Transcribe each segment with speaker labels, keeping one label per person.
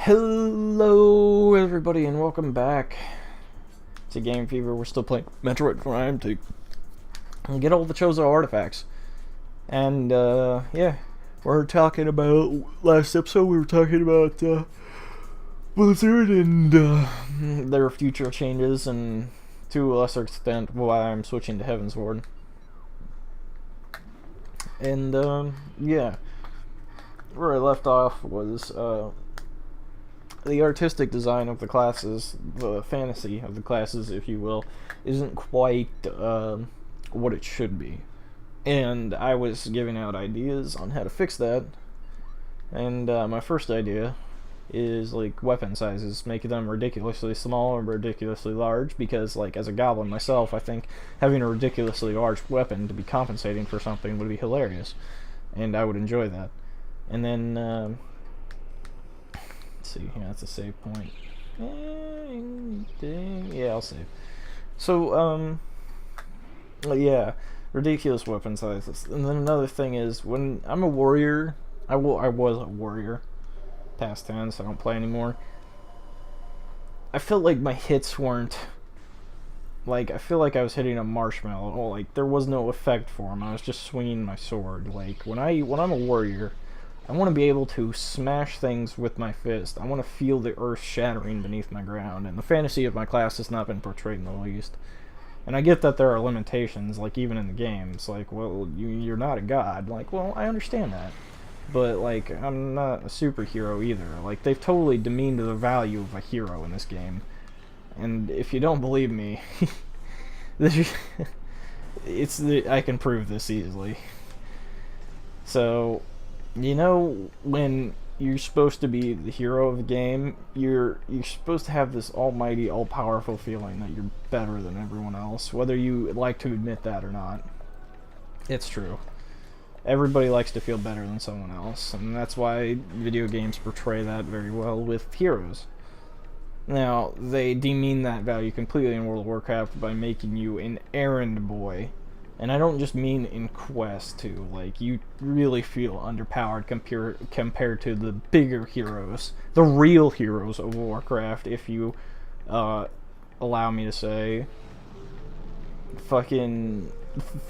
Speaker 1: Hello everybody and welcome back to Game Fever. We're still playing Metroid Prime to get all the chosen artifacts. And yeah, we're talking about, last episode we were talking about Blizzard and their future changes, and to a lesser extent why I'm switching to Heavensward. And yeah, where I left off was the artistic design of the classes, the fantasy of the classes, if you will, isn't quite what it should be. And I was giving out ideas on how to fix that. And my first idea is like weapon sizes, making them ridiculously small or ridiculously large, because like as a goblin myself, I think having a ridiculously large weapon to be compensating for something would be hilarious, and I would enjoy that. And then see, yeah, that's a save point. Yeah, I'll save. So, yeah, ridiculous weapon sizes. And then another thing is, when I'm a warrior, I was a warrior, past tense, I don't play anymore. I felt like my hits weren't, like, I feel like I was hitting a marshmallow. Like, there was no effect for them. I was just swinging my sword. Like, when I'm a warrior, I want to be able to smash things with my fist. I want to feel the earth shattering beneath my ground, and the fantasy of my class has not been portrayed in the least. And I get that there are limitations, like even in the games, like, well, you're not a god. Like, well, I understand that. But, like, I'm not a superhero either. Like, they've totally demeaned the value of a hero in this game. And if you don't believe me, I can prove this easily. So, you know, when you're supposed to be the hero of the game, you're supposed to have this almighty, all-powerful feeling that you're better than everyone else, whether you like to admit that or not. It's true. Everybody likes to feel better than someone else, and that's why video games portray that very well with heroes. Now, they demean that value completely in World of Warcraft by making you an errand boy. And I don't just mean in Quest, too. Like, you really feel underpowered compared to the bigger heroes. The real heroes of Warcraft, if you allow me to say. Fucking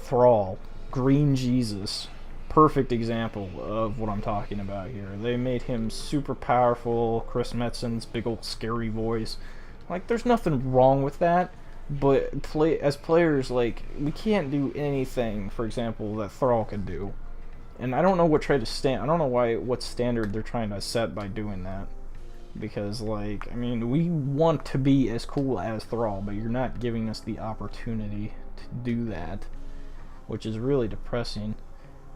Speaker 1: Thrall. Green Jesus. Perfect example of what I'm talking about here. They made him super powerful. Chris Metzen's big old scary voice. Like, there's nothing wrong with that. But as players, like, we can't do anything, for example, that Thrall could do. And I don't know what I don't know what standard they're trying to set by doing that. Because, like, I mean, we want to be as cool as Thrall, but you're not giving us the opportunity to do that. Which is really depressing,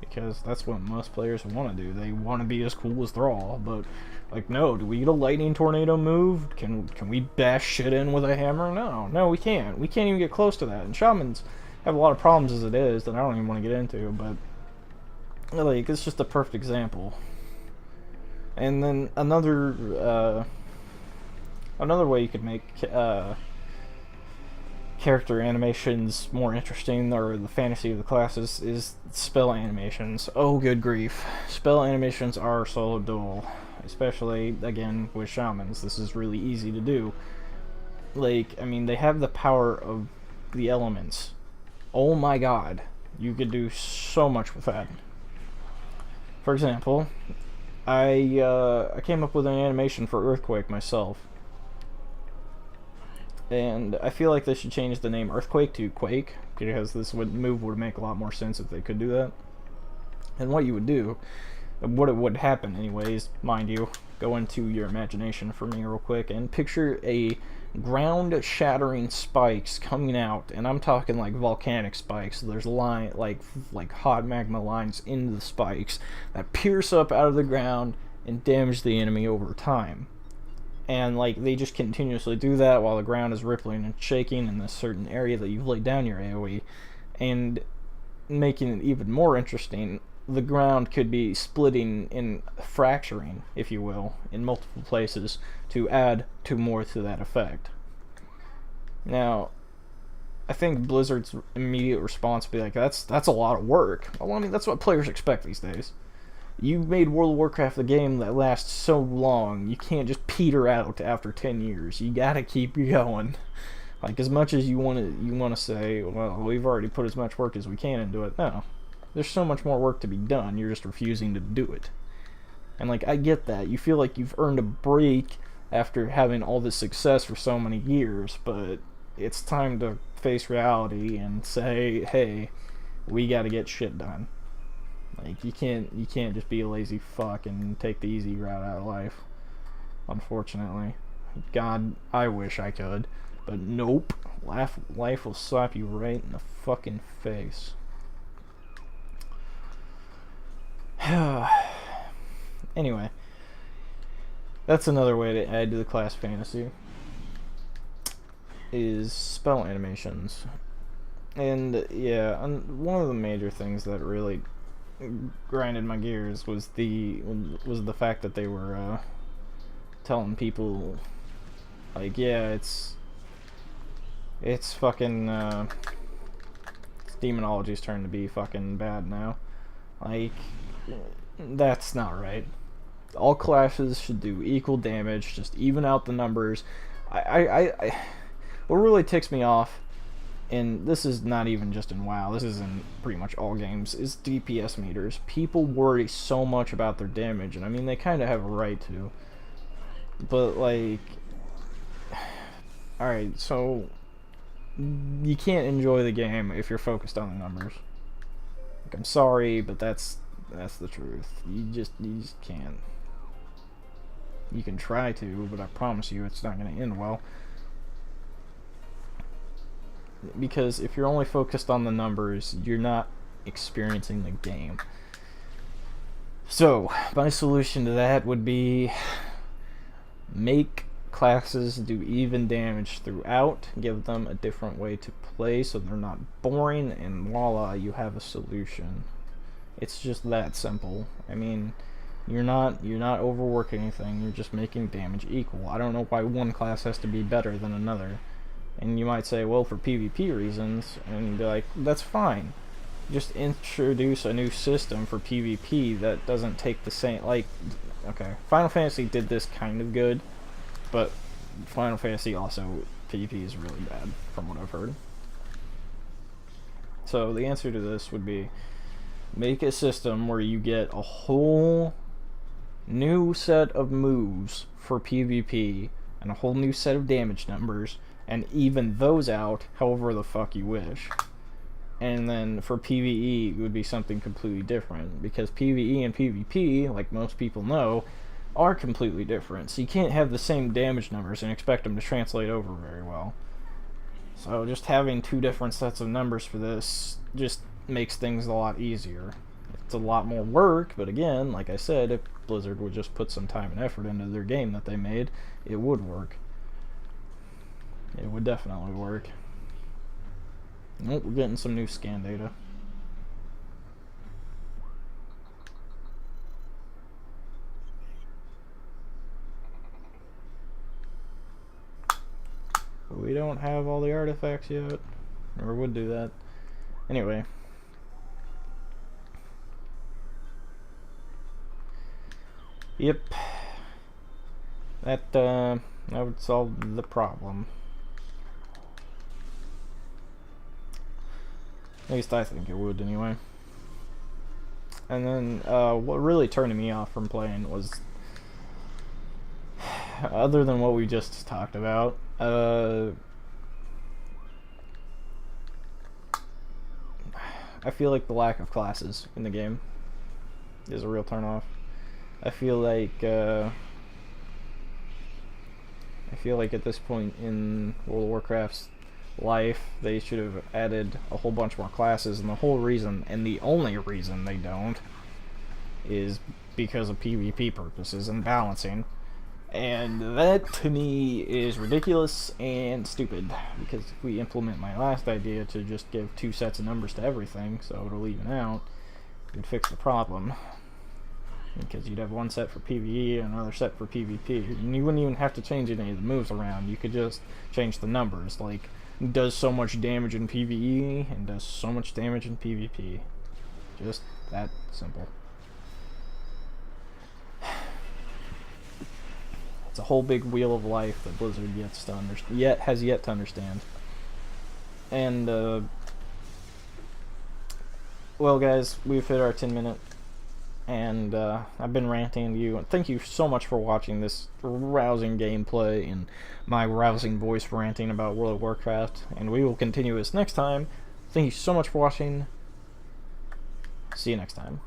Speaker 1: because that's what most players want to do. They want to be as cool as Thrall, but, like, no, do we get a lightning tornado move? Can we bash shit in with a hammer? No, we can't. We can't even get close to that. And shamans have a lot of problems as it is that I don't even want to get into, but, like, it's just a perfect example. And then another way you could make character animations more interesting, or the fantasy of the classes, is spell animations. Oh, good grief. Spell animations are so dull. Especially, again, with shamans. This is really easy to do. Like, I mean, they have the power of the elements. Oh my god. You could do so much with that. For example, I came up with an animation for Earthquake myself. And I feel like they should change the name Earthquake to Quake, because this move would make a lot more sense if they could do that. And what you would do, what it would happen anyways, mind you, go into your imagination for me real quick, and picture a ground-shattering spikes coming out, and I'm talking like volcanic spikes. There's like hot magma lines into the spikes that pierce up out of the ground and damage the enemy over time. And, like, they just continuously do that while the ground is rippling and shaking in a certain area that you've laid down your AoE. And making it even more interesting, the ground could be splitting and fracturing, if you will, in multiple places to add more to that effect. Now, I think Blizzard's immediate response would be like, that's a lot of work. Well, I mean, that's what players expect these days. You made World of Warcraft the game that lasts so long. You can't just peter out after 10 years. You gotta keep going. Like, as much as you want to say, well, we've already put as much work as we can into it. No, there's so much more work to be done. You're just refusing to do it. And like, I get that. You feel like you've earned a break after having all this success for so many years, but it's time to face reality and say, hey, we got to get shit done. Like, you can't just be a lazy fuck and take the easy route out of life. Unfortunately, God, I wish I could, but nope. Life will slap you right in the fucking face. Anyway, that's another way to add to the class fantasy, is spell animations. And yeah, one of the major things that really grinded my gears was the fact that they were telling people, like, yeah, it's fucking demonology's turn to be fucking bad now. Like, that's not right. All classes should do equal damage, just even out the numbers. What really ticks me off, and this is not even just in WoW, this is in pretty much all games, is DPS meters. People worry so much about their damage, and I mean, they kind of have a right to. But, like, alright, so you can't enjoy the game if you're focused on the numbers. Like, I'm sorry, but that's the truth. You just can't. You can try to, but I promise you it's not going to end well. Because if you're only focused on the numbers, you're not experiencing the game. So, my solution to that would be make classes do even damage throughout, give them a different way to play so they're not boring, and voila, you have a solution. It's just that simple. I mean, you're not overworking anything, you're just making damage equal. I don't know why one class has to be better than another. And you might say, well, for PvP reasons, and be like, that's fine. Just introduce a new system for PvP that doesn't take the same, like, okay, Final Fantasy did this kind of good, but Final Fantasy also, PvP is really bad, from what I've heard. So the answer to this would be, make a system where you get a whole new set of moves for PvP, and a whole new set of damage numbers, and even those out however the fuck you wish. And then for PvE, it would be something completely different, because PvE and PvP, like most people know, are completely different. So you can't have the same damage numbers and expect them to translate over very well. So just having two different sets of numbers for this just makes things a lot easier. It's a lot more work, but again, like I said, if Blizzard would just put some time and effort into their game that they made, it would work. It would definitely work. Oh, we're getting some new scan data. But we don't have all the artifacts yet. Or would do that. Anyway. Yep. That would solve the problem. At least I think it would, anyway. And then, what really turned me off from playing was, other than what we just talked about, I feel like the lack of classes in the game is a real turn-off. I feel like at this point in World of Warcraft's life, they should have added a whole bunch more classes, and the whole reason, and the only reason they don't, is because of PvP purposes and balancing. And that, to me, is ridiculous and stupid, because if we implement my last idea to just give two sets of numbers to everything, so it'll even out, it would fix the problem. Because you'd have one set for PvE and another set for PvP, and you wouldn't even have to change any of the moves around. You could just change the numbers, like, does so much damage in PvE and does so much damage in PvP. Just that simple. It's a whole big wheel of life that Blizzard has yet to understand. And well, guys, we've hit our 10-minute, and I've been ranting to you. And thank you so much for watching this rousing gameplay and my rousing voice ranting about World of Warcraft. And we will continue this next time. Thank you so much for watching. See you next time.